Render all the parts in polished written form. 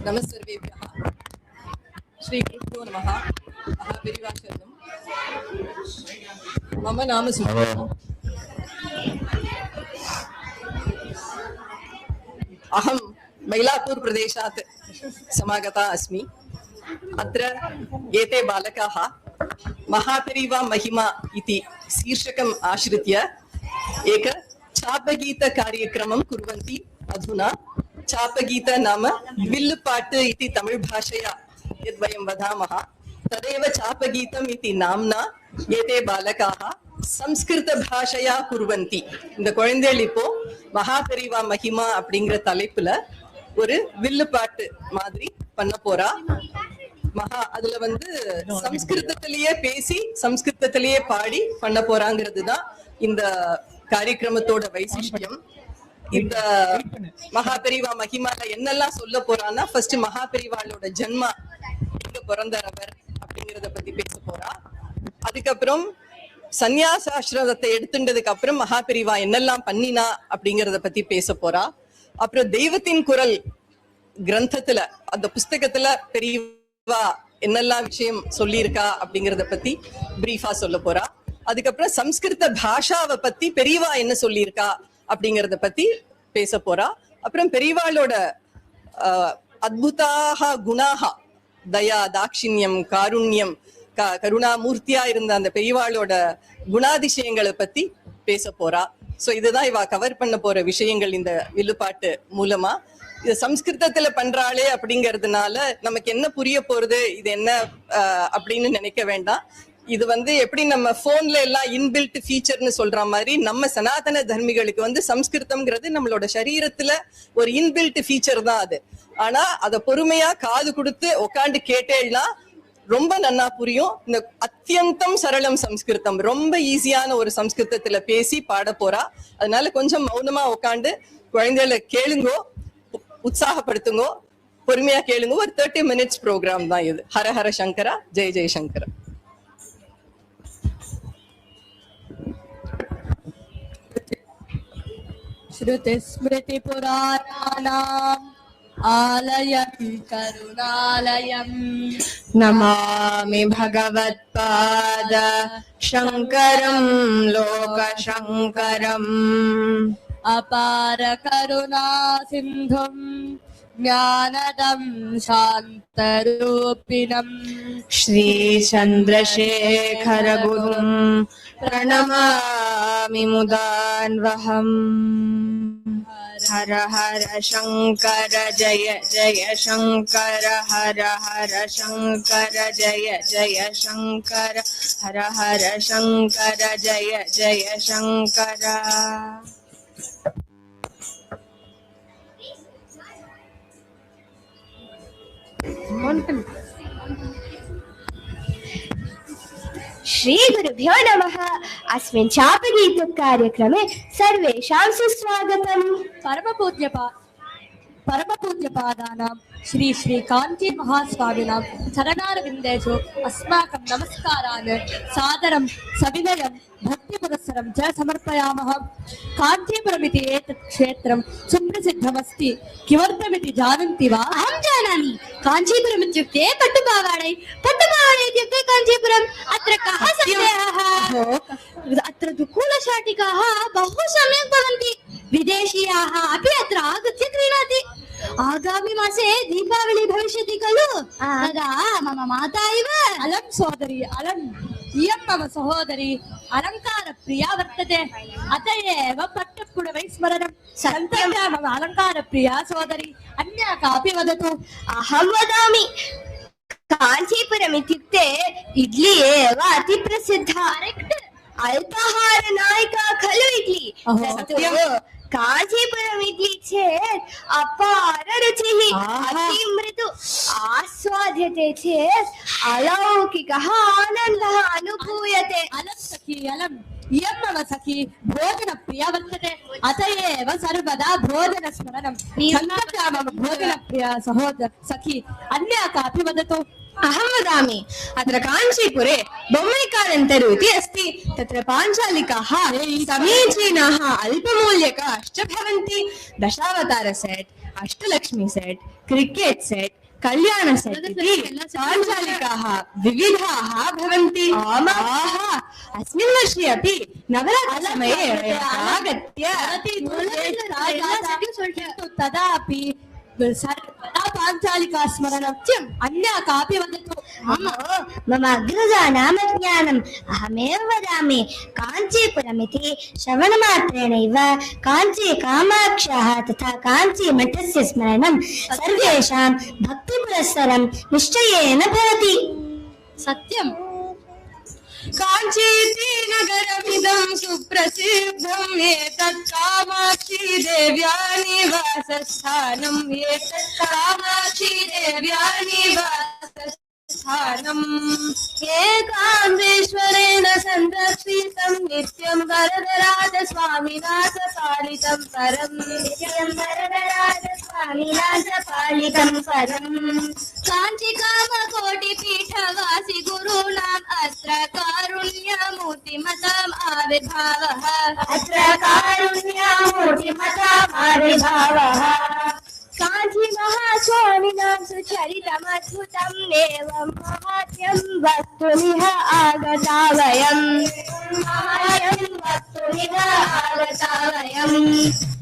नमस्सर्वेभ्यः श्रीगुरुभ्यो नमः। महापेरिवाशरणम्। मम नाम सुधा। अहं मैलापुर प्रदेशात् समागता अस्मि। अत्र एते बालकाः महापेरिवा महिमा इति शीर्षकम् आश्रित्य एक चापगीत कार्यक्रमं कुर्वन्ति। अधुना चापगीत नाम विल्लुपाट् इति तमिळ् भाषया यद्वयं वदामः तदेव चापगीतम् इति नाम्ना एते बालकाः संस्कृत भाषया कुर्वन्ति. இந்த குழந்தைகள் இப்போ மகாபெரிவா மகிமா அப்படிங்கிற தலைப்புல ஒரு வில்லுப்பாட்டு மாதிரி பண்ண போறா. அதுல வந்து சம்ஸ்கிருதத்திலேயே பேசி சம்ஸ்கிருதத்திலேயே பாடி பண்ண போறாங்கிறது தான் இந்த காரியக்கிரமத்தோட வைசிஷ்டியம். இந்த மகாபெரிவா மகிமால என்னெல்லாம் சொல்ல போறான்னா, ஃபர்ஸ்ட் மகாபெரிவாளோட ஜென்மா, எங்க பிறந்தவர் அப்படிங்கறத பத்தி பேச போறா. அதுக்கப்புறம் சந்நியாசாசிரமத்தை எடுத்துட்டதுக்கு அப்புறம் மகாபெரிவா என்னெல்லாம் பண்ணினா அப்படிங்கறத பத்தி பேச போறா. அப்புறம் தெய்வத்தின் குரல் கிரந்தத்துல, அந்த புஸ்தகத்துல பெரியவா என்னெல்லாம் விஷயம் சொல்லியிருக்கா அப்படிங்கறத பத்தி பிரீஃபா சொல்ல போறா. அதுக்கப்புறம் சம்ஸ்கிருத பாஷாவை பத்தி பெரியவா என்ன சொல்லியிருக்கா அப்படிங்கறத பத்தி பேச போறா. அப்புறம் பெரியவாளோட அத்புதாக குணாக, தயா, தாட்சிண்யம், காருண்யம், கருணாமூர்த்தியா இருந்த அந்த பெரியவாளோட குணாதிசயங்களை பத்தி பேச போறா. சோ இதுதான் இவ கவர் பண்ண போற விஷயங்கள் இந்த வில்லுப்பாட்டு மூலமா. இது சம்ஸ்கிருதத்துல பண்றாளே அப்படிங்கறதுனால நமக்கு என்ன புரிய போறது, இது என்ன அப்படின்னு நினைக்க வேண்டாம். இது வந்து எப்படி நம்ம போன்ல எல்லாம் இன்பில்ட் ஃபீச்சர்னு சொல்ற மாதிரி நம்ம சனாதன தர்மிகளுக்கு வந்து சம்ஸ்கிருதம்ங்கிறது நம்மளோட சரீரத்துல ஒரு இன்பில்ட் ஃபீச்சர் தான் அது. ஆனா அதை பொறுமையா காது கொடுத்து உட்காந்து கேட்டேன்னா ரொம்ப நன்னா புரியும். இந்த அத்தியந்தம் சரளம் சம்ஸ்கிருதம், ரொம்ப ஈஸியான ஒரு சம்ஸ்கிருதத்துல பேசி பாட போறா. அதனால கொஞ்சம் மௌனமா உட்காந்து குழந்தைகளை கேளுங்கோ, உற்சாகப்படுத்துங்கோ, பொறுமையா கேளுங்க. ஒரு 30 minutes ப்ரோக்ராம் தான் இது. ஹர ஹர சங்கரா, ஜெய ஜெயசங்கர. श्रुति स्मृति पुराणानाम् आलयं करुणालयं नमामि भगवत्पाद शङ्करं लोकशङ्करम् अपार करुणा सिन्धुं ज्ञानदं शान्तरूपिणं श्रीचन्द्रशेखर गुरुं प्रणमामि मुदान्वहम्। हर हर शंकर जय जय शंकर, हर हर शंकर जय जय शंकर, हर हर शंकर जय जय शंकर। श्री गुरुभ्यो नमः। अस्मिन् चापगीत कार्यक्रमे सर्वेषां सुस्वागतम्। परमपूज्यपादानां श्री श्री कांची महास्वामिनां चरणारविन्देषु अस्माकं नमस्कारान् सादरं सविनयं भक्तिपुरस्सरं च समर्पयामः। काञ्चीपुरमिति एतत् क्षेत्रं सुप्रसिद्धमस्ति। किमर्थमिति जानन्ति वा? अहं जानामि। काञ्चीपुरम् इत्युक्ते पट्टुपावाडै, पट्टुपावाडै इत्युक्ते काञ्चीपुरम्। अत्र कः सन्देहः? अत्र तु कुलशाटिकाः बहु सम्यक् भवन्ति। विदेशीयाः अपि अत्र आगत्य क्रीणन्ति। आगामि मासे दीपावली भविष्यति खलु, तदा मम माता इव। अलं सोदरी, अलम्, इयं मम सहोदरी अलङ्कारप्रिया वर्तते। अत एव पट्टपुडवै स्मरणं। सन्तता मम अलङ्कारप्रिया सोदरी। अन्या कापि वदतु। अहं वदामि। काञ्चीपुरम् इत्युक्ते इड्ली एव अति प्रसिद्धा। अल्पाहार नायिका खलु इड्ली। काञ्चीपुरम् इड्ली चेत् अपार रुचिः, अति मृदु, आस्वाद्यते चेत् अलौकिकः आनन्दः अनुभूयते। अलं सखी, अलम्, इयं मम सखी भोजनप्रिया वर्तते। अत एव सर्वदा भोजनस्मरणं। सन्तता मम भोजनप्रिया सखी। अन्या कापि वदतु। अहं वदामि। अत्र काञ्चीपुरे बोम्मैकानन्तरु इति अस्ति। तत्र पाञ्चालिकाः समीचीनाः अल्पमूल्यकाश्च भवन्ति। दशावतार सेट्, अष्टलक्ष्मी सेट्, क्रिकेट सेट कल्याण सेट इति पाञ्चालिकाः विविधाः भवन्ति। अस्मिन् वर्षे अपि नवरात्रिसमये आगत्य तदापि पाञ्चालिका स्मरणं अन्या कापि वदतु। मम अग्रजा नाम ज्ञानम् अहमेव वदामि। काञ्चीपुरमिति श्रवणमात्रेणैव काञ्ची कामाक्ष्याः तथा काञ्ची मठस्य स्मरणं सर्वेषां भक्तिपुरस्सरं निश्चयेन भवति। सत्यम्। काञ्चीति नगरमिदं सुप्रसिद्धम् एतत् कामाक्षी देव्या निवासस्थानम् एतत् कामाक्षी देव्या निवासस्थानम् एकाम्बेश्वरेण संरक्षितं नित्यं वरदराजस्वामिना सपालितं परम् नित्यं वरदराजस्वामिना सपालितं परम् काञ्चीकामकोटिपीठवासि गुरूणाम् अत्र कारुण्यमूर्तिमताम् आविर्भावः अत्र कारुण्यमूर्तिमताम् आविर्भावः काञ्ची महास्वामिनां सुचरितमद्भुतम् एवं महात्म्यं वक्तुमिह आगता वयम्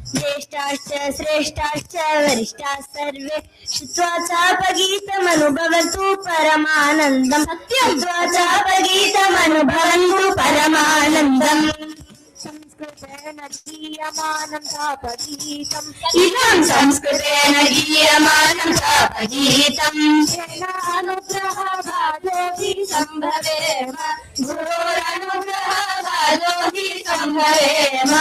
ज्येष्ठाश्च श्रेष्ठाश्च वरिष्ठाः सर्वे श्रुत्वा चापगीतमनुभवन्तु परमानन्दम् श्रुत्वा चापगीतमनुभवन्तु परमानन्दम् संस्कृतेन गीयमानं तापगीतम् इदं संस्कृतेन गीयमानं तापगीतम् अनुग्रहभाजो हि सम्भवेम गुरोरनुग्रहभाजो हि सम्भवेम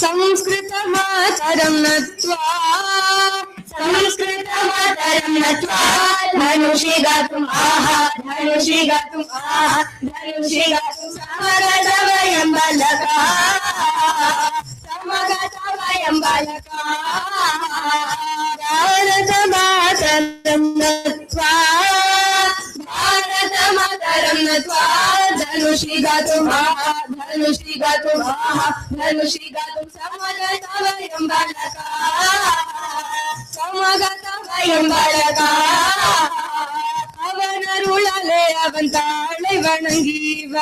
संस्कृतमातरं नत्वा धनुषि गातुम् आहा धनुषि गातुम् समगत वयं बालकाः भारतमातरं नत्वा धनुषि गातुम् आहा धनुषि गातुम् समगत वयं बालकाः ಅವನರುಳಲೆ ಅವಂತಾಳೆ ವಣಂಗೀವ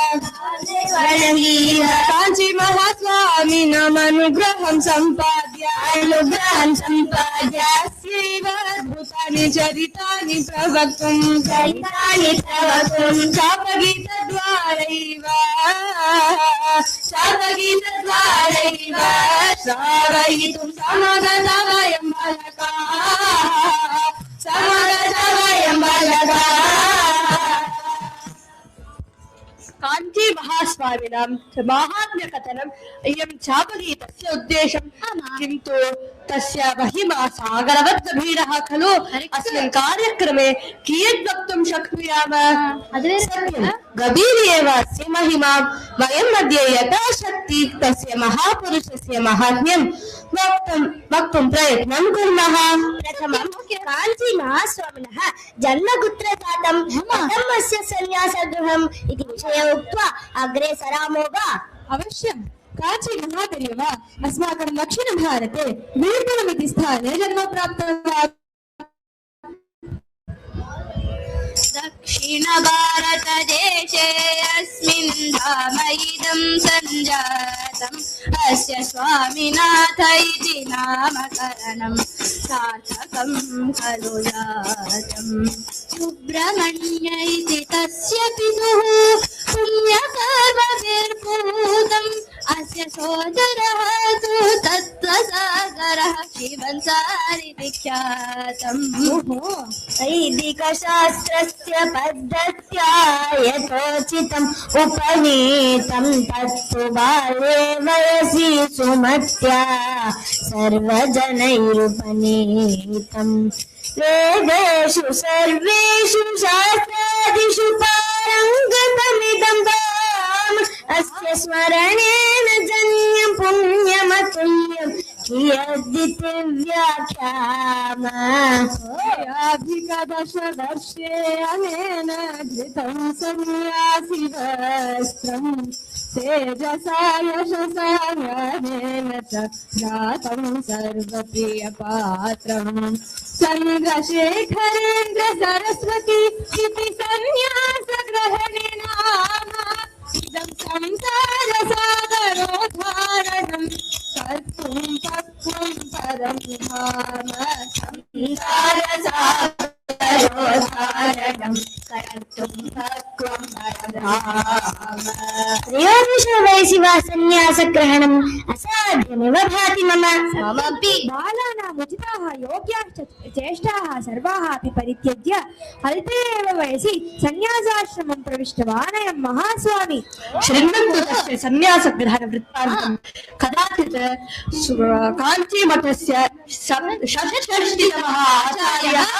ಕಾಂಚಿ ಮಹಾಸ್ವಾಮಿ ನಮನುಗ್ರಹಂ ಸಂಪಾದ್ಯ ಅಸ್ಯೈವ ಅದ್ಭುತಾನಿ ಚರಿತಾನಿ ಪ್ರವಕ್ತುಂ ಶಾಪಗೀತದ್ವಾರೈವ ಶ್ರಾವಯಿತುಂ ಸಮಗತ ವಯಂ कांची महास्वामिनां महात्म्य कथनम् इयं चापगीतस्य उद्देशम् किन्तु तस्य महिमा सागरवत् गभीरः खलु अस्मिन् कार्यक्रमे कियत् वक्तुं शक्नुयाम सत्यं गभीरी एव अस्य महिमा वयं मध्ये यथाशक्ति तस्य महापुरुषस्य महात्म्यं वक्तुं प्रयत्नं कुर्मः प्रथमं काञ्ची महास्वामिनः जन्म कुत्र जातं कथम् अस्य सन्न्यासगृहम् इति विषये उक्त्वा अग्रे सरामो वा अवश्यम् काञ्ची महानगरे वा अस्माकं दक्षिणभारते वीरपुरमिति स्थाने जन्म प्राप्तः दक्षिण भारत देशे अस्मिन् धाम इदं सञ्जातम् अस्य स्वामिनाथ इति नामकरणं सार्थकं खलु जातम् सुब्रह्मण्य इति तस्य पितुः पुण्यकर्मभिर्भूतम् अस्य सोदरः तु तत्त्वसागरः शिवन्सारि विख्यातम् वैदिकशास्त्रस्य पद्धत्या यथोचितम् उपनीतं तत्तु बाल्ये वयसि सुमत्या सर्वजनैरुपनीतम् वेदेषु सर्वेषु शास्त्रादिषु पारङ्गतमिदं धाम अस्य स्मरणेन जन्यं पुण्यमतुल्यं कियद्दिति व्याख्याम याभिकदशवर्षे अनेन धृतं सन्न्यासिवस्त्रम् तेजसा यशसा ज्ञानेन च जातं सर्वप्रियपात्रम् चन्द्रशेखरेन्द्र सरस्वती इति सन्न्यासग्रहणेन इदं संसारसागरोद्धारणं कर्तुं पक्वं परं धाम संसारसागरोद्धारणं कर्तुं पक्वं परं धाम त्रयोदशवयसि वा सन्न्यासग्रहणम् असाध्यमिव भाति मम। ममपि बालानाम् उचिताः योग्याः च ज्येष्ठाः सर्वाः अपि परित्यज्य अल्पे एव वयसि सन्न्यासाश्रमं प्रविष्टवान् अयं महास्वामी। शृण्वन्तु तस्य सन्न्यासग्रहणवृत्तान्तं। कदाचित् काञ्चीमठस्य षष्ठीतमः आचार्यः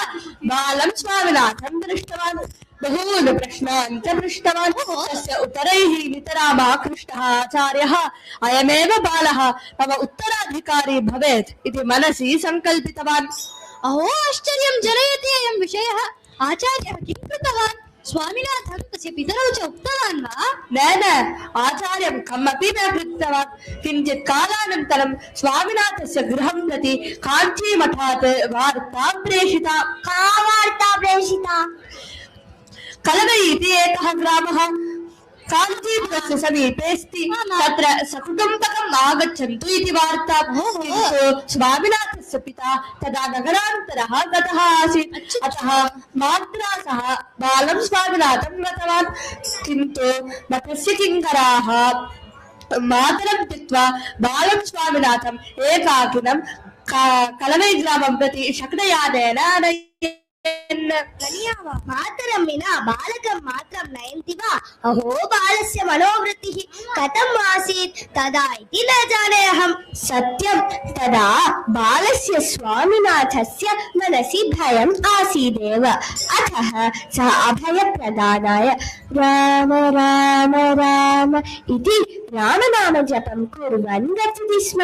बालं स्वामिनाथं दृष्टवान्। बहून् प्रश्नान् च पृष्टवान्। तस्य उत्तरैः नितराम् आकृष्टः आचार्यः अयमेव बालः मम उत्तराधिकारी भवेत् इति मनसि सङ्कल्पितवान्। अहो आश्चर्यं जनयति अयं विषयः। आचार्यः किं कृतवान्? स्वामिनाथं तस्य पितरौ च उक्तवान् वा? न आचार्यं कमपि न कृतवान्। किञ्चित् कालानन्तरं स्वामिनाथस्य गृहं प्रति काञ्चीमठात् वार्ता प्रेषिता। का वार्ता प्रेषिता? कलवै इति एकः ग्रामः काञ्चीपुरस्य समीपेऽस्ति। तत्र सकुटुम्बकम् आगच्छन्तु इति वार्ता। किन्तु स्वामिनाथस्य पिता तदा नगरान्तरः गतः आसीत्। अतः मात्रा सह बालं स्वामिनाथं गतवान्। किन्तु मठस्य किङ्कराः मातरं त्यक्त्वा बालं स्वामिनाथम् एकाकिनं कलवै ग्रामं प्रति शक्नयानेन मातरं विना बालकं मात्रं नयन्ति वा? अहो बालस्य मनोवृत्तिः कथम् आसीत् तदा इति न जाने अहम्। सत्यं तदा बालस्य स्वामिनाथस्य मनसि भयम् आसीदेव। अतः सः अभयप्रदानाय राम राम राम इति रामनाम जपं कुर्वन् गच्छति स्म।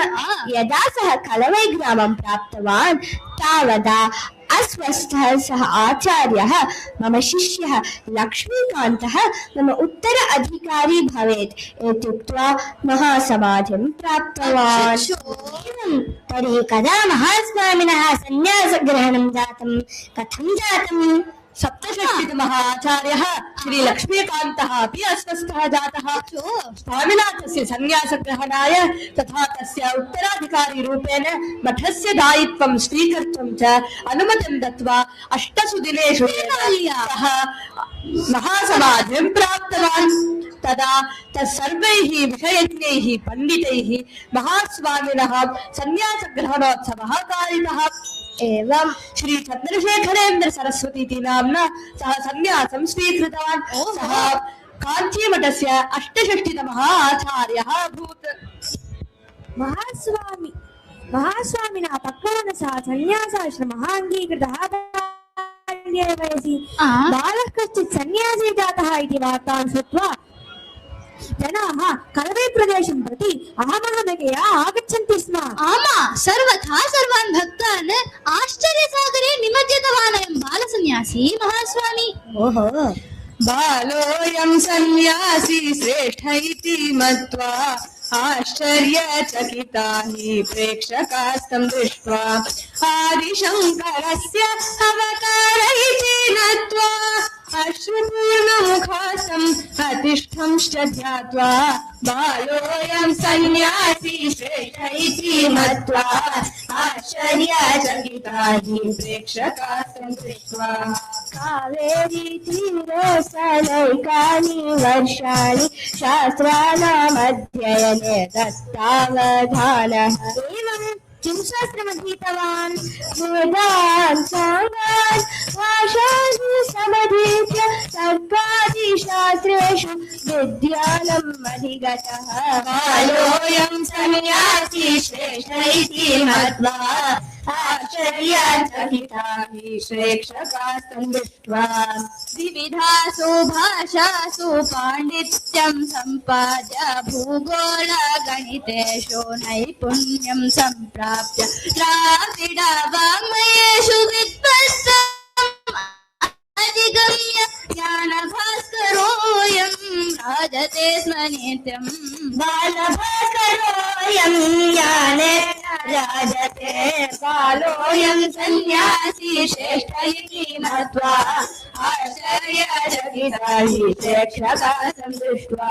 यदा सः कलवै ग्रामं प्राप्तवान् तावदा अस्वस्थः सः आचार्यः मम शिष्यः लक्ष्मीकान्तः मम उत्तर अधिकारी भवेत् इत्युक्त्वा महासमाधिं प्राप्तवान्। तर्हि कदा महास्वामिनः सन्न्यासग्रहणं जातं? कथं जातम्? सप्तषष्टितमः आचार्यः श्री लक्ष्मीकान्तः अपि अस्वस्थः जातः। स्वामिनाथस्य सन्न्यासग्रहणाय तथा तस्य उत्तराधिकारी रूपेण मठस्य दायित्वं स्वीकर्तुं च अनुमतिं दत्त्वा 8 दिनेषु सः महासमाधिं प्राप्तवान्। तदा तत्सर्वैः विषयज्ञैः पण्डितैः महास्वामिनः सन्न्यासग्रहणोत्सवः कारितः। एवं श्री चन्द्रशेखरेन्द्र सरस्वती इति नाम्ना सः सन्न्यासं स्वीकृतवान्। सः काञ्चीमठस्य 68तमः आचार्यः अभूत्। महास्वामिना पक्वेन सह सन्न्यासाश्रमः अङ्गीकृतः। बाल्ये वयसि बालः कश्चित् सन्न्यासी जातः इति वार्तां श्रुत्वा जनाः कलवै प्रदेशं प्रति अहमहमतया आगच्छन्ति स्म। आमा सर्वथा सर्वान् भक्तान् आश्चर्यसागरे निमज्जितवान् अयं बालसन्न्यासी महास्वामी। ओहो बालोऽयं सन्न्यासी श्रेष्ठ इति मत्वा आश्चर्यचकिता हि प्रेक्षकास्तं दृष्ट्वा आदिशङ्करस्य अवतारैः नत्वा अश्रुपूर्णमुखासम् अतिष्ठंश्च ध्यात्वा बालोऽयं सन्न्यासी श्रेष्ठ इति मत्वा आश्चर्यचकिता हि प्रेक्षकास्तं दृष्ट्वा कावेरी तीरे सनैकानि वर्षाणि शास्त्राणामध्ययने दत्तावधानः। एवं किं शास्त्रमधीतवान्? वेदान् साङ्गान् भाषान् समधीत्य सर्वादिशास्त्रेषु विद्यालम् अधिगतः। बालोऽयं सन्न्यासी श्रेष्ठ इति मत्वा आश्चर्यचकिता हि प्रेक्षकास्तं दृष्ट्वा विविधासु भाषासु पाण्डित्यं सम्पाद्य भूगोळगणितेषु नैपुण्यं सम्प्राप्य द्राविडवाङ्मयेषु विद्वत्सम् अधिगम्य ज्ञानभास्करोऽयं राजते स्म नित्यम्। सन्न्यासी श्रेष्ठ इति मत्वा आश्चर्यचकिता हि प्रेक्षका सन्दृष्ट्वा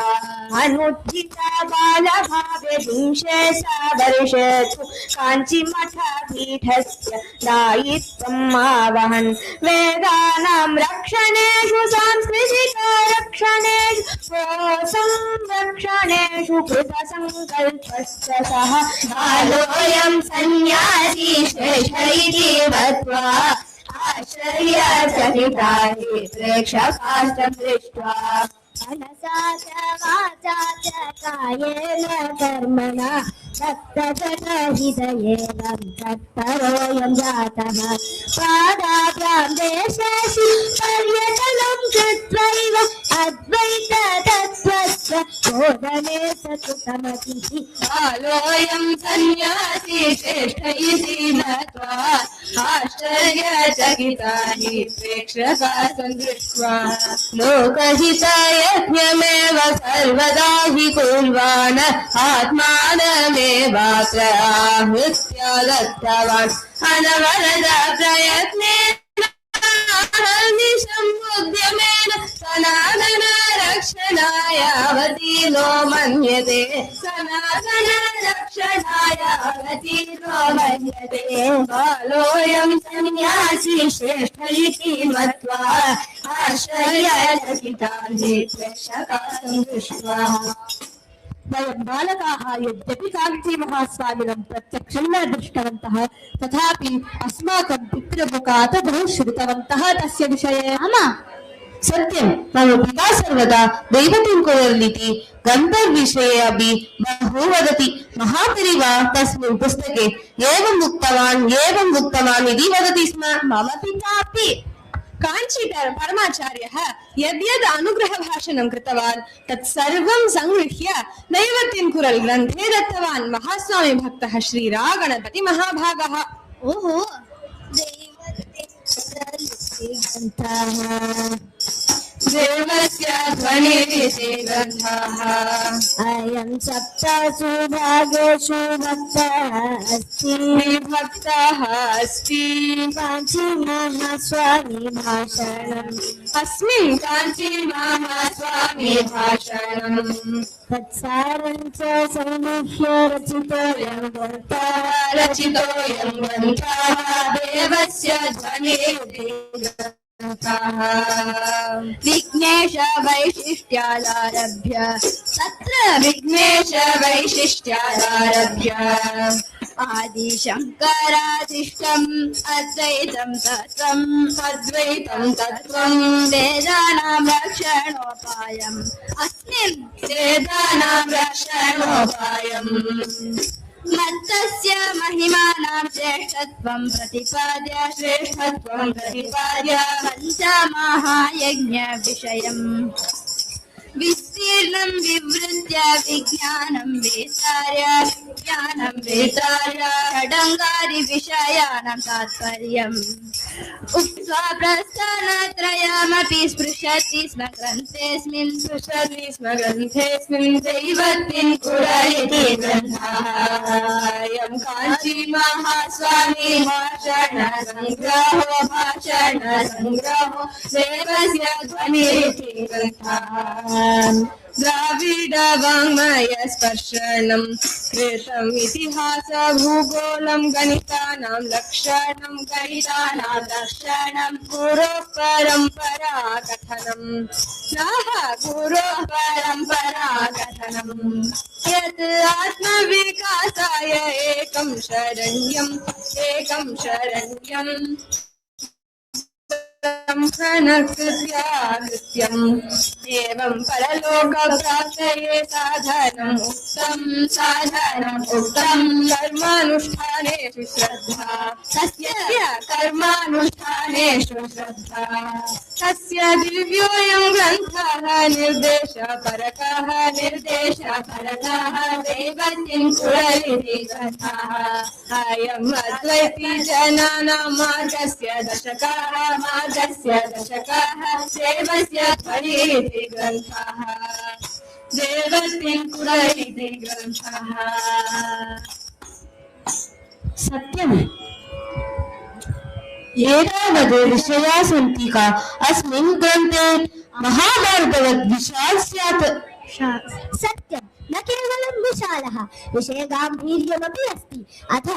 अनुत्थिता बालभावे विंशे सा वर्षेषु काञ्चीमठपीठस्य दायित्वम् आवहन् वेदानां रक्षणेषु सांस्कृतिकरक्षणेषु संरक्षणेषु कृतसङ्कल्पश्च सः बालोऽयं सन्न्यासी श्रेष्ठ इति मत्वा आश्चर्यचकिता हि प्रेक्षकाश्च दृष्ट्वा मनसा च वाचा च कायेन कर्मणा दत्तजनहृदयेन तत्परोऽयं जातः पादाभ्यां देशेषु पर्यटनं कृत्वैव अद्वैततत्त्वस्य बोधने सततमतिः बालोऽयं सन्न्यासी श्रेष्ठ इति मत्वा आश्चर्यचकिता हि प्रेक्षकाः सन्दृष्ट्वा लोकहितयज्ञमेव सर्वदा हि कुर्वाण आत्मानमेवात्र आहृत्य दत्तवान् अनवरत प्रयत्नेन निशम्बुद्यमेन सनातन रक्षणाय अवतीर्णो मन्यते सनातन रक्षणाय अवतीर्णो मन्यते बालोऽयं सन्न्यासी श्रेष्ठ इति मत्वा आश्चर्यचकिता हि प्रेक्षकाः सन्दृष्ट्वा वयं बालकाः यद्यपि काञ्चीमहास्वामिनं प्रत्यक्षं न दृष्टवन्तः तथापि अस्माकं पितृमुखात् बहु श्रुतवन्तः तस्य विषये सत्यं मम पिता सर्वदा दैवतिङ्कुरलिति गन्धर्वविषये अपि बहु वदति महापरिवा तस्मिन् पुस्तके एवम् उक्तवान् इति वदति स्म मम पितापि काञ्चीधर परमाचार्यः यद्यद् अनुग्रहभाषणं कृतवान् तत् सर्वं संगृह्य दैवतिङ्कुरल् ग्रन्थे दत्तवान् महास्वामी भक्तः श्रीरागणपति महाभागः। ओहो देवस्य ध्वनिरिति ग्रन्थः अयं सप्तसु भागेषु भक्तः अस्ति काञ्चीमहास्वामी भाषणम् अस्मिन् काञ्चीमहास्वामी भाषणम् तत्सारं च संमुख्य रचितोऽयं ग्रन्थः देवस्य ध्वनिरिति विघ्नेश वैशिष्ट्यादारभ्य तत्र विघ्नेश वैशिष्ट्यादारभ्य आदिशङ्करादिष्टम् अद्वैतं तत्त्वम् वेदानां रक्षणोपायम् अस्मिन् वेदानां रक्षणोपायम् मत्तस्य महिमानां श्रेष्ठत्वं प्रतिपाद्य पञ्चमहायज्ञविषयम् विस्तीर्णं विवृत्य विज्ञानं वेतार्य षडङ्गादिविषयाणां तात्पर्यम् उक्त्वा प्रस्थानत्रयमपि स्पृशति स्म ग्रन्थेऽस्मिन् दैवतिङ्कुर इति ग्रन्थः अयं काञ्चीमहास्वामी भाषणसङ्ग्रहो देवस्य ध्वनिरिति ग्रन्थः द्राविड वाङ्मय स्पर्शनं कृतम् इतिहास भूगोलं गणितानां लक्षणं गुरोः परम्परा कथनम् यत् आत्मविकासाय एकं शरण्यम् कृत्यम् एवं परलोकप्राप्तये साधनम् उक्तम् कर्मानुष्ठानेषु श्रद्धा तस्य दिव्योऽयं ग्रन्थः निर्देशपरकः दैवतिङ्कुरलिति ग्रन्थः अयम् अद्वैती जनानां मार्गस्य दशकाः देवस्य ध्वनिरिति ग्रन्थः देवतिङ्कुर इति ग्रन्थः सत्यम् एतावद् विषया सन्ति का अस्मिन् ग्रन्थे महाभारतवत् विशाल स्यात्। सत्यं न केवलं विशालः विषयगाम्भीर्यमपि अस्ति। अथ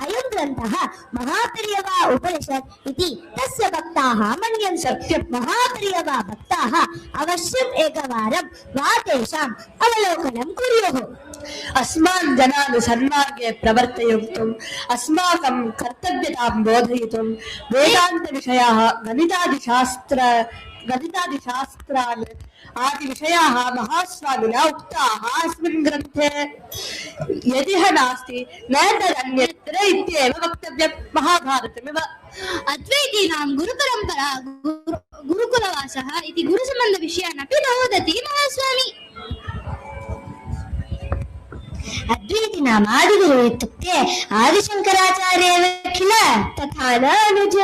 अयं ग्रन्थः महापर्यवा उपनिषत् इति तस्य भक्ताः मन्यन्ते। महापर्यवा भक्ताः अवश्यम् एकवारं वा तेषाम् अवलोकनं कुर्युः। अस्मान् जनान् सन्मार्गे प्रवर्तयितुम् अस्माकं कर्तव्यतां बोधयितुं वेदान्तविषयाः गणितादिशास्त्रान् आदिविषयाः महास्वामिना उक्ताः अस्मिन् ग्रन्थे। यदिह नास्ति न तदन्यत्र इत्येव वक्तव्यं। महाभारतमेव अद्वैतीनां गुरुपरम्परा गुरुकुलवासः इति गुरुसम्बन्धविषयान् अपि न वदति महास्वामी। अद्वैतीनाम् आदिगुरु इत्युक्ते आदिशङ्कराचार्य एव किल? तथा न अनुज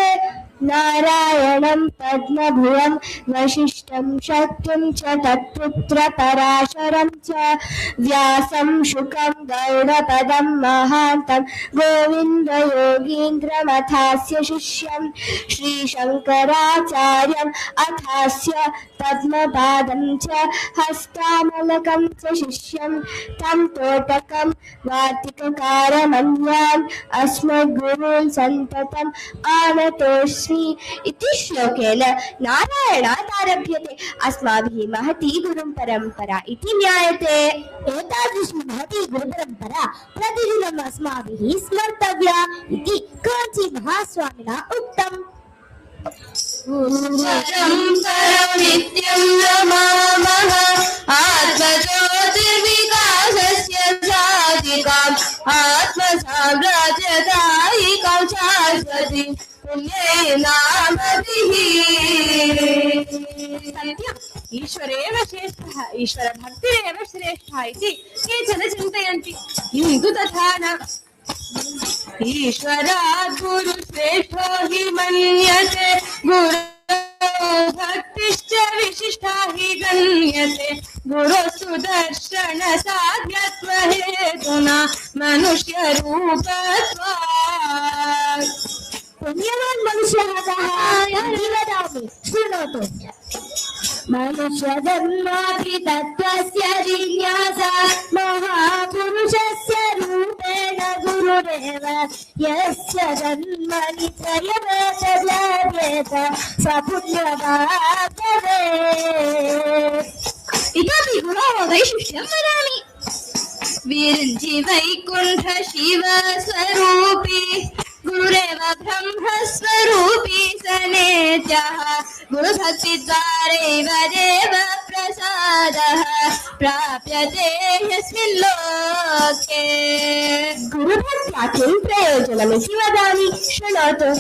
नारायणं पद्मभुवं वसिष्ठं शक्तिं च तत्पुत्र पराशरं च व्यासं शुकं गौडपदं महान्तं गोविन्द योगीन्द्रमथास्य शिष्यं श्रीशङ्कराचार्यम् अथास्य पद्मपादं च हस्तामलकं च शिष्यं तं तोटकं वार्तिककारमन्यान् अस्मद्गुरून् सन्ततम् आनतोऽस्मि इति श्लोकेन नारायणात् आरभ्यते। अस्माभिः महती गुरुपरम्परा इति ज्ञायते। एतादृशी महती गुरुपरम्परा प्रतिदिनम् अस्माभिः स्मर्तव्या इति काञ्ची महास्वामिना उक्तम्। नित्यं नमामः आत्मज्योतिर्विकासस्य साधिकाम् आत्मसाम्राज्यदायिकां शाश्वतीं पुण्यैर्नामभिः। ईश्वरेव श्रेष्ठः ईश्वरभक्तिरेव श्रेष्ठा इति केचन चिन्तयन्ति, किन्तु तथा न। ईश्वरात् गुरुश्रेष्ठो हि मन्यते गुरो भक्तिश्च विशिष्टा हि गण्यते गुरोस्तु दर्शन साध्यत्व हेतुना मनुष्यरूपत्वात्। पुण्यवान् मनुष्यः कः इति वदामि, शृणोतु। मनुष्यधर्माभितत्त्वस्य जिज्ञासा महापुरुषस्य रूपेण गुरुरेव यस्य जन्मनि त्रयमेतद्लभ्येत स पुण्यवान् भवेत्। इतोपि गुरोः वैशिष्ट्यं वदामि। विरञ्जि वैकुण्ठ शिव स्वरूपी गुरुरेव ब्रह्मस्वरूपी सनेत्यः गुरुभक्तिद्वारैव देव प्रसादः प्राप्यते यस्मिन् लोके। गुरुभक्त्या किं प्रयोजनमिति वदामि, शृणोतु।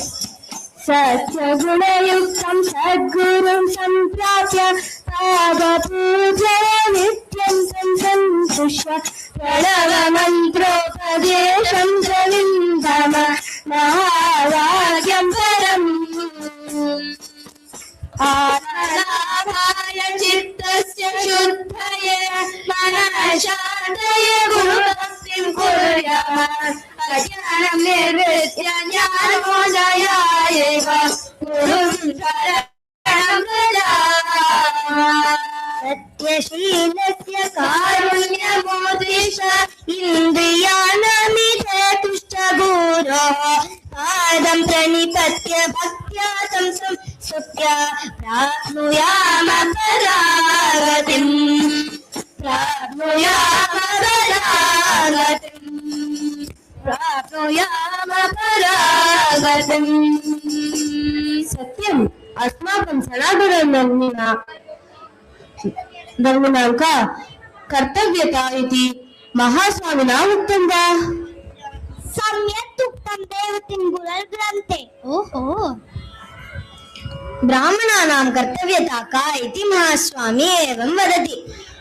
सत्यगुणयुक्तं सद्गुरुं सम्प्राप्य पादपूजय नित्यं तं सन्तुष्य प्रणवमन्त्रोपदेशं च विन्दम महाभाग्यं परम्। आनलाभाय चित्तस्य शुद्धये मनःशान्तये गुरुभक्तिं कुर्यात् अज्ञानं निर्वृत्य ज्ञानोदयायैव गुरुं शरणं व्रजामः। सत्यशीलस्य कारुण्यमोदिश इन्द्रियाणामिते तुष्ट गुरोः पादं प्रणिपत्य भक्त्या तं संस्तुत्य प्राप्नुयाम परागतिम्। सत्यम् अस्माकं सनातनधर्मिणां का कर्तव्यता इति महास्वामिना उक्तं वा? सम्यक् उक्तं देवतिङ्गुलग्रन्थे। ओहो, ब्राह्मणानां कर्तव्यता का इति महास्वामी एवं वदति।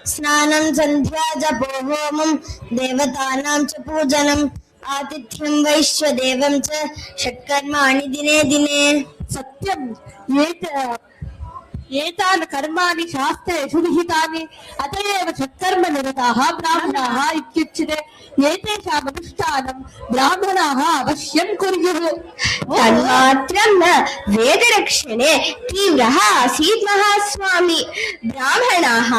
स्नानं सन्ध्या जपो होमं देवतानां च पूजनम् आतिथ्यं वैश्वदेवं च षट्कर्माणि दिने दिने। सत्यम् एतानि कर्माणि शास्त्रेषु विहितानि अत एव सत्कर्मनिरताः ब्राह्मणाः इत्युच्यते एतेषाम् अनुष्ठानं ब्राह्मणाः अवश्यं कुर्युः तन्मात्रं न वेदरक्षणे तीव्रः आसीत् महास्वामी ब्राह्मणाः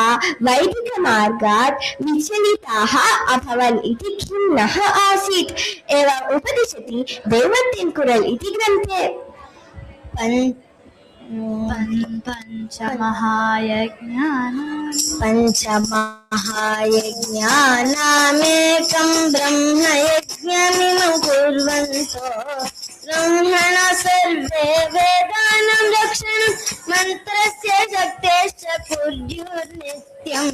वैदिकमार्गात् विचलिताः अभवन् इति खिन्नः आसीत् एवम् उपदिशति देवत्तिन् कुरल् इति ग्रन्थे पंचमहायज्ञानामेकं ब्रह्मयज्ञमिमं कुर्वन्तो ब्रह्मण सर्वे वेदानां रक्षणं मन्त्रस्य शक्तेश्च कुर्युर्नित्यं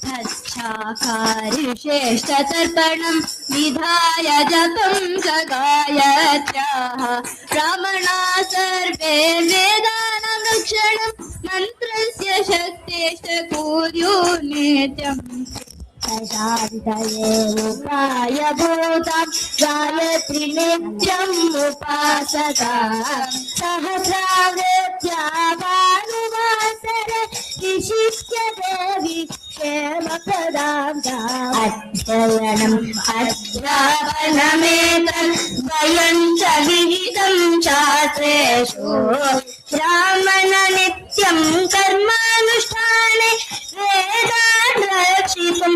तच्छाकारिश्रेष्ठतर्पणं विधाय जपं च गायत्र्याः ब्राह्मणा सर्वे वेदानां रक्षणं मन्त्रस्य शक्तेश्च कुर्युर्नित्यं प्रायभूतां गायत्री नित्यम् उपासता सहस्रावृत्या भानुवासरे विशिष्य देवी क्षेमप्रदां अध्ययनम् अध्यापनमेतत् द्वयं च विहितं शास्त्रेषु ब्राह्मण नित्यं कर्मानुष्ठाने वेदान् रक्षितुं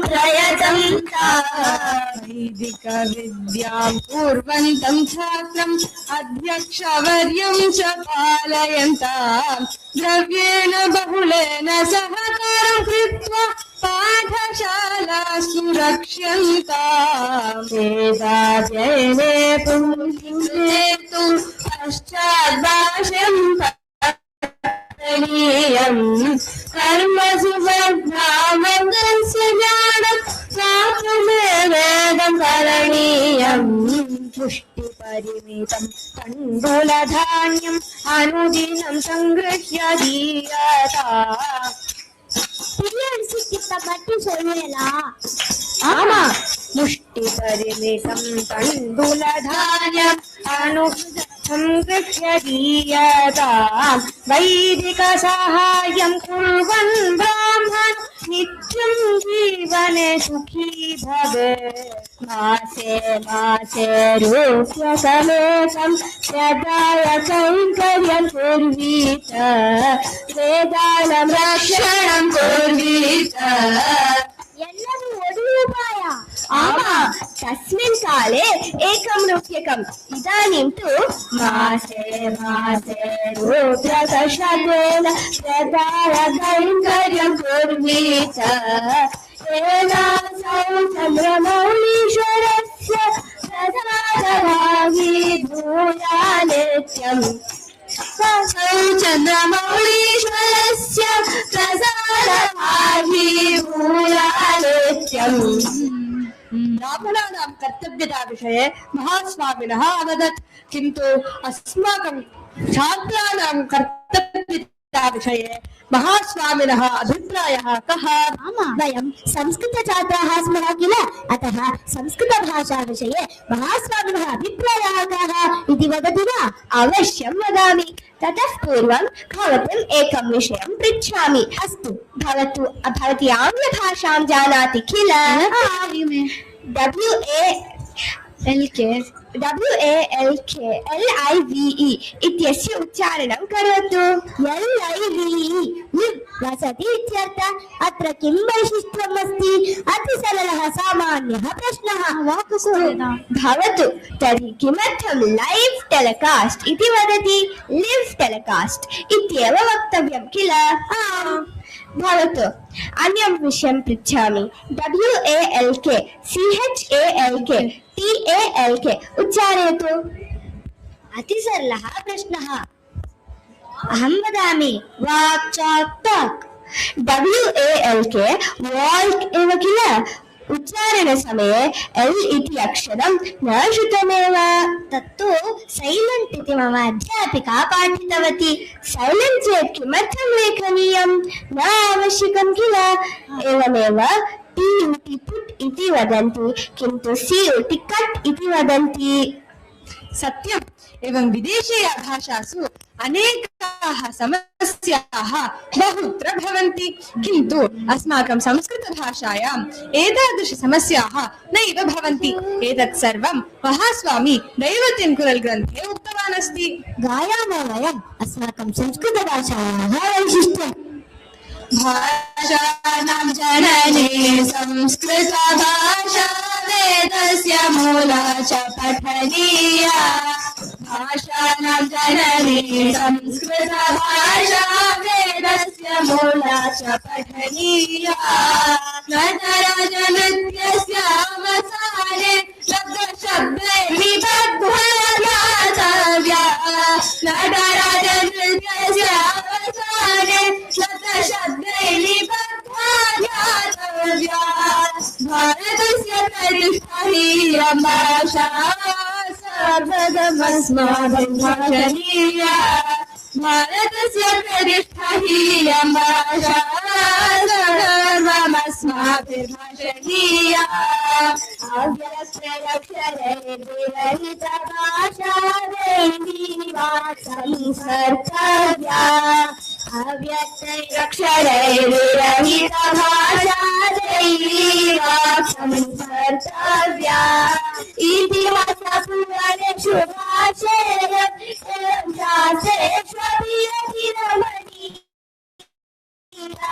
वैदिक विद्यां कुर्वन्तं छात्रम् अध्यक्षवर्यं च पालयन्ताम् द्रव्येण बहुलेन सहकारं कृत्वा पाठशालासु रक्ष्यन्ताम् वेदाध्ययने पुंसिं पश्चात् भाष्यं कर्मसु वर्धामन्दस्य ज्ञानं वेदं करणीयम् पुष्टिपरिमितं तण्डुलधान्यम् अनुदिनं संगृह्य दीयता आमा मुष्टिपरिमितं तण्डुलधान्यम् संगृह्य दीयता वैदिक साहाय्यं कुर्वन् ब्राह्मण नित्यं जीवने सुखी भवेत् मासे मासे रूप्यकमेकं प्रदाय कैङ्कर्यं कुर्वीत वेदानां रक्षणं कुर्वीत ಎಲ್ಲವೂ ಒಂದು ರೂಪಾಯ ಆಮಾ ತಸ್ಮಿನ್ ಕಾಲೇ ಏಕಂ ರೂಪ್ಯಕಂ ಇದಾನಿಂ ತು ಮಾಸೆ ಮಾಸೆ ರೂಪ್ಯಕಶತೇನ ಪ್ರದಾಯ ಕೈಂಕರ್ಯಂ ಕುರ್ವೀತ ಏನಾಸೌ ಚಂದ್ರಮೌಳೀಶ್ವರಸ್ಯ ಪ್ರಸಾದವಾಗಿ ಭೂಯಾ ನಿತ್ಯಂ चन्द्रमौळीश्वरस्य प्रसादभागी भूया नित्यम् ब्राह्मणानां कर्तव्यता विषये महास्वामिनः अवदत् किन्तु अस्माकं छात्राणां कर्तव्यता विषये महास्वामिनः अभिप्रायः कः वयं संस्कृतछात्राः स्मः किल अतः संस्कृतभाषा विषये महास्वामिनः अभिप्रायः कः इति वदति वा अवश्यं वदामि ततः पूर्वं भवतीम् एकं विषयं पृच्छामि अस्तु भवती आङ्ग्लभाषां जानाति किल LIVE इत्यस्य उच्चारणं करोतु LIVE वसति इत्यर्थः अत्र किं वैशिष्ट्यम् अस्ति अति सरलः सामान्यः प्रश्नः भवतु तर्हि किमर्थं लैव् टेलिकास्ट् इति वदति लिव् टेलिकास्ट् इत्येव वक्तव्यं किल भवतु अन्यं विषयं पृच्छामि WALK CHALK TALK उच्चारयतु अति सरलः प्रश्नः अहं वदामि वाक् चाक् टाक् WALK वाल्क् एव किल उच्चारणसमये L इति अक्षरं न श्रुतमेव तत्तु सैलेण्ट् इति मम अध्यापिका पाठितवती सैलेण्ट् चेत् किमर्थं लेखनीयं न आवश्यकं किल एवमेव TUT पुट् इति वदन्ति किन्तु CUT कट् इति वदन्ति सत्यम् एवं विदेशीय भाषासु अनेक एताः समस्याः बहुत्र भवन्ति, किन्तु अस्माकं संस्कृतभाषायाम् एतादृशसमस्याः नैव भवन्ति। एतत् सर्वं महास्वामी दैवतिन्कुरल् ग्रन्थे उक्तवान् अस्ति। गायामः वयम् अस्माकं संस्कृतभाषायाः वैशिष्ट्यम्। भाषाणां जननी संस्कृतभाषा वेदस्य मूला च पठनीया। भाषाणां जननी संस्कृतभाषा वेदस्य मूला च पठनीया। नटराजनृत्यस्य अवसाने शब्दशब्दैः निबद्धा ज्ञातव्या। नटराजनृत्यस्य अवसाने शब्दशब्दैः निबद्धा ज्ञातव्या। भारतस्य प्रतिष्ठा हि भाषा सर्वदमस्माभिः भाषणीया। भारतस्य प्रतिष्ठा हि भाषा सर्वमस्माभिः भाषणीया। अव्यक्तैरक्षरैः विरहिता भाषा देवी वाक्यं कर्तव्या। अव्यक्तैरक्षरैः विरहिता भाषा देवी वाक्यं कर्तव्या। इतिहासपुराणेषु भाषेयम् एवं शास्त्रेष्वपि रमणीया।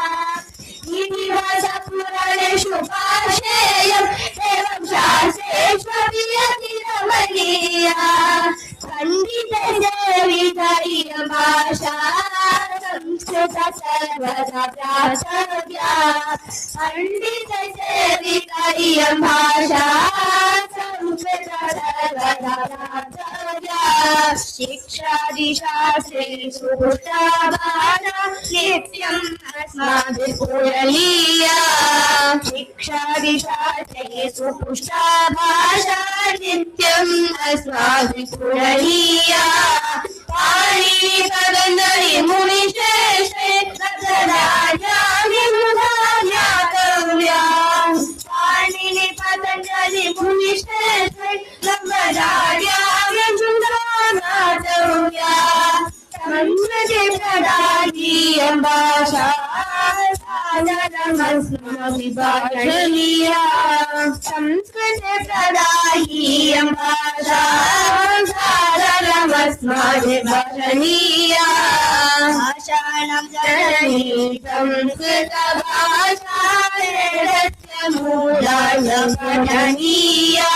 इतिहासपुराणेषु भाषेयम् एवं शास्त्रेष्वपि रमणीया। पण्डितसेविता इयं भाषा संस्कृत सर्वदा प्राचर्या। पण्डितसेविता इयं भाषा संस्कृत सर्वदा प्राचर्या। शिक्षादिशास्त्रेषु पुष्टाभाषा नित्यम् अस्माभिः पूरणीया। शिक्षादिशास्त्रेषु पुष्टाभाषा नित्यम् अस्माभिः पूरणीया। पाणिनि पतञ्जलि मुनिश्रेष्ठे ज्ञातव्या। पाणिनि पतञ्जलि मुनिश्रेष्ठे ज्ञातव्या। संस्कृते प्रदानीयं भाषा सादरमस्माभिः भाषणीया। संस्कृते प्रदानीयं भाषा सादरमस्माभिः भाषणीया। भाषाणां जननी संस्कृतभाषा वेदस्य मूला च पठनीया।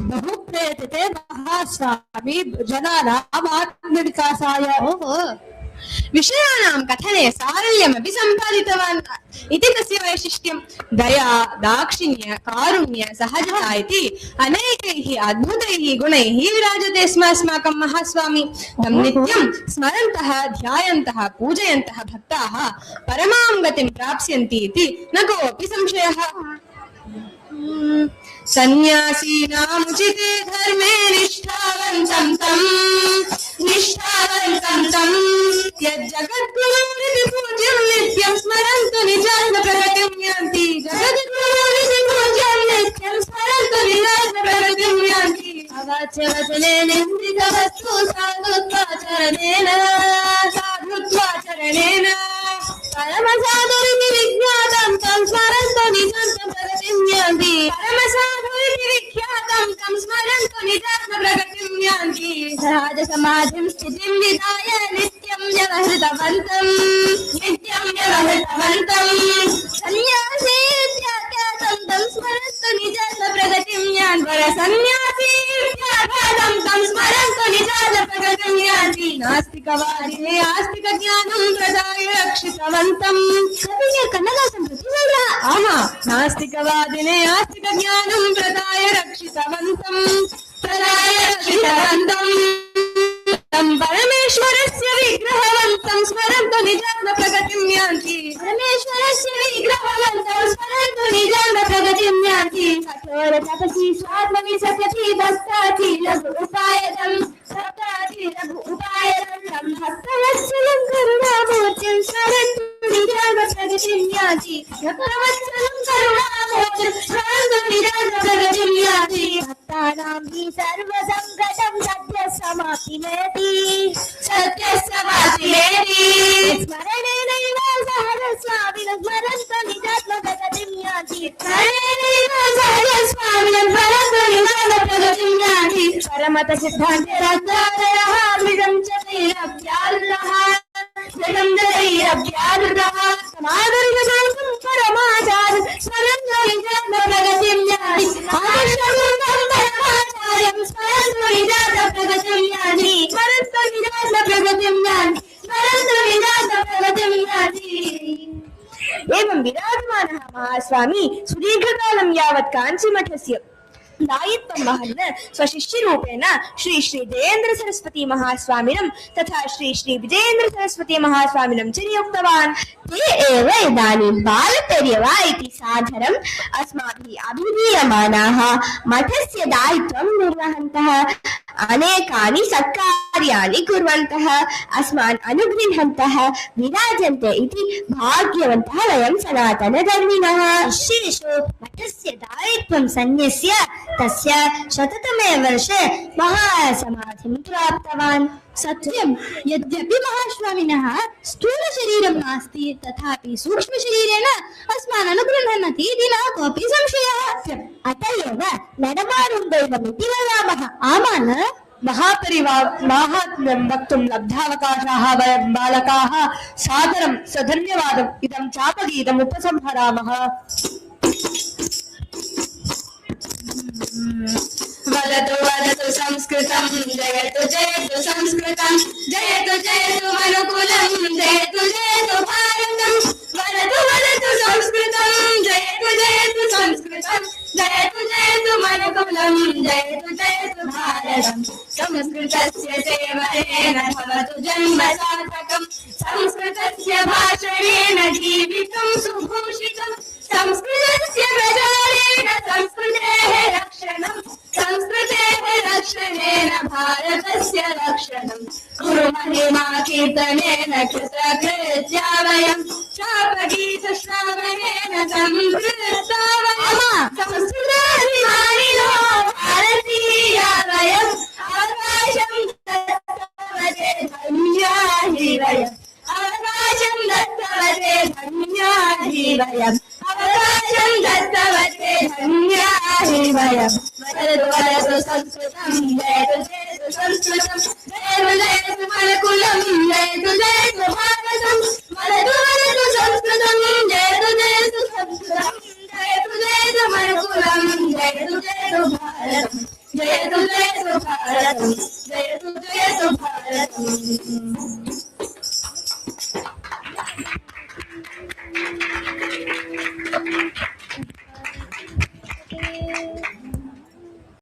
बहुप्रेरिते महास्वामी जनानाम् आत्मविकासाय। ओहो, विषयाणां कथने सारल्यमपि सम्पादितवान् इति तस्य वैशिष्ट्यं। दया, दाक्षिण्य, कारुण्य, सहजता इति अनेकैः अद्भुतैः गुणैः विराजते स्म अस्माकं महास्वामी। तं नित्यं स्मरन्तः, ध्यायन्तः, पूजयन्तः भक्ताः परमां गतिं प्राप्स्यन्ति इति न कोऽपि संशयः। सन्यासीनामुचिते धर्मे निष्ठावन्तं तं यज्जगद्गुरुरिति पूज्यं नित्यं स्मरन्तु निजात्मप्रगतिं यान्ति। जगद्गुरुरिति पूज्यं नित्यं स्मरन्तु निजात्मप्रगतिं यान्ति। अवाच्यवचनेनेन्द्रितवस्तु साधुत्वाचरणेन परमसाधुरिति विज्ञातं तं स्मरन्तु निजात्मप्रगतिं यान्ति। परमसाधुरिति विख्यातं तं स्मरन्तु निजात्मप्रगतिं यान्ति। सहजसमाधिं स्थितिं विधाय नित्यं व्यवहृतवन्तं सन्न्यासी इत्याख्यातं तं स्मरन्तु निजात्मप्रगतिं यान्ति। परसन्न्यासी इत्याख्यातं तं स्मरन्तु निजात्मप्रगतिं यान्ति। नास्तिकवादिने आस्तिकज्ञानं प्रदाय रक्षितवन्तं कन्नडासं नास्तिकवादिने आस्तिकज्ञानं प्रदाय रक्षितवन्तं तं परमेश्वरस्य विग्रहवन्तं स्मरन्तु निजात्मप्रगतिं यान्ति। परमेश्वरस्य विग्रहवन्तं स्मरन्तु निजात्मप्रगतिं यान्ति। कठोर तपसि स्वात्मनि सत्यति भक्ताति लघु उपायतं भक्तवत्सलं करुणामूर्तिं स्मरन्तु निजात्मप्रगतिं यान्ति। भक्तवत्सलं करुणामूर्तिं स्मरन्तु निजात्मप्रगतिं यान्ति। भक्तानां हि सर्वसङ्कटं सत्यसमाप्तिमेति स्मरणेनैव सहस्रस्वामिनं स्मरन्तो निजात्मप्रगतिं यान्ति परमत सिद्धान्तराचार्यः मृगं च तैरव्यारुणः समादरितमानं परमाचार्य स्मरन्तो निजात्मप्रगतिं यान्ति परमाचार्यं स्मरन्तो निजात्मप्रगतिं यान्ति स्मरन्तो निजात्मप्रगतिं यान्ति स्मरन्तो निजात्मप्रगतिं यान्ति। एवं विराजमानः महास्वामी सुदीर्घकालं यावत् काञ्चीमठस्य दायित्वं वहन् स्वशिष्यरूपेण श्री श्री जयेन्द्र सरस्वती महास्वामिनं तथा श्री श्री विजयेन्द्र सरस्वती महास्वामिनं च नियुक्तवान्। ते एव इदानीं बालपर्यवा इति साधनम् अस्माभिः अभिधीयमानाः मठस्य दायित्वं निर्वहन्तः अनेकानि सत्कार्याणि कुर्वन्तः अस्मान् अनुगृह्णन्तः विराजन्ते इति भाग्यवन्तः वयं सनातनधर्मिणः। शिष्येषु मठस्य दायित्वं सन्न्यस्य तस्य 100तमे वर्षे महासमाधिं प्राप्तवान्। सत्यं यद्यपि महास्वामिनः स्थूलशरीरं नास्ति तथापि सूक्ष्मशरीरेण अस्मान् अनुगृह्णन्ति इति न कोऽपि संशयः। अत एव नडमारुं दैवमिति वदामः। आमान महात्म्यं वक्तुं लब्धावकाशाः वयं बालकाः सादरं सधन्यवादम् इदं चापगीतम् उपसंहरामः। वदतु वदतु संस्कृतं जयतु जयतु संस्कृतं जयतु जयतु मनुकुलं जयतु जयतु भारतं वदतु वदतु संस्कृतं जयतु जयतु संस्कृतं जयतु जयतु मनुकुलं जयतु जयतु भारतं संस्कृतस्य सेवनेन भवतु जन्म सार्थकं संस्कृतस्य भाषणेन जीवितं सुभूषितं संस्कृतस्य प्रचारेण संस्कृतेः रक्षणं संस्कृतेः रक्षणेन भारतस्य रक्षणं गुरु महिमा कीर्तनेन कृतकृत्या वयं शापगीतश्रावणेन संस्कृता वयं संस्कृताभिमानिनो भारतीया वयं आकाशं दत्तवते धन्या हि वयम् आकाशं दत्तवते धन्या हि वयम् आकाशं दत्तवते धन्या हि वयम्। वदतु वदतु संस्कृतं जयतु जयतु संस्कृतं जयतु जयतु मनुकुलं जयतु जयतु भारतं वदतु वदतु संस्कृतं जयतु जयतु संस्कृतं जयतु जयतु मनुकुलं जयतु जयतु भारतं जयतु जयतु भारतं जयतु जयतु भारतम्।